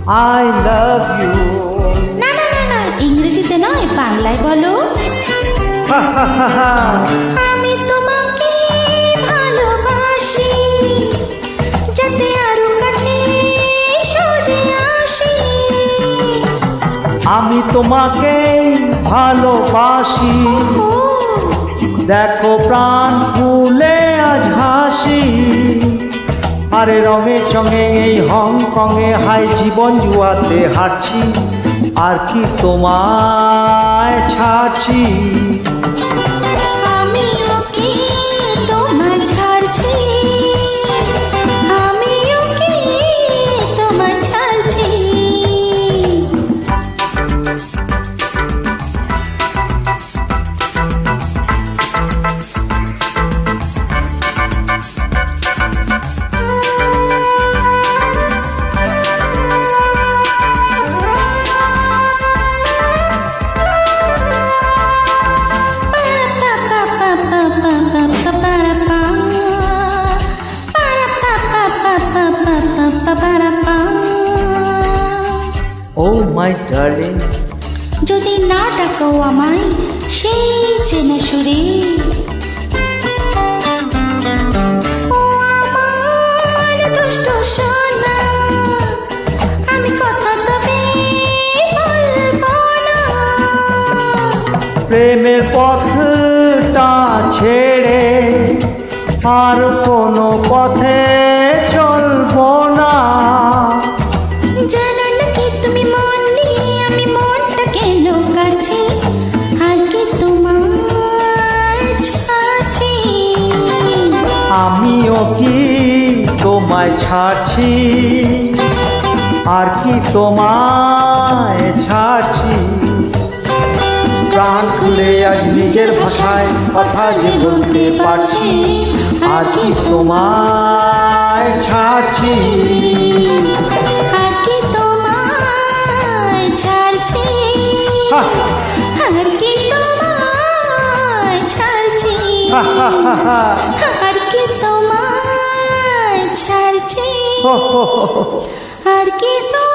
I love you. না না না না, ইংরেজিতে নয়, বাংলায় বলো। হা হা হা হা। আমি তোমাকে ভালোবাসি, যাতে আরো কাছে সরে আসি। আমি তোমাকে ভালোবাসি, দেখো প্রাণ ফুলে আজ হাসি। আরে রঙে চঙে এই হংকংয়ে হাই জীবন জুয়াতে হারছি, আর কি তোমায় ছাড়ছি। আমিও কি তোমায় ছাড়ছি, আমিও কি তোমায় ছাড়ছি। Oh my darling, যদি না ডাকো আমায় সেই চেনা সুরে, ও আমার দুষ্ট সোনা, আমি কথা তবে বলবো না। প্রেমের পথটা ছেড়ে আর কোনো পথে চলবো না। জানো নাকি তুমি মন নিয়ে আমি মনটা কেন কাছে, আর কি তোমায় ছাড়ছি। আমিও কি তোমায় ছাড়ছি, আর কি তোমায় ছাড়ছি। প্রাণ খুলে আজ নিজের ভাষায় কথা যে বলতে পারছি, আর কি তোমায় ছাড়ছি। আর কি তোমায় ছাড়ছি, হা আর কি তোমায় ছাড়ছি, হা হা হা হা। আর কি তোমায় ছাড়ছি, হো হো হো হো। আর কি তোমায়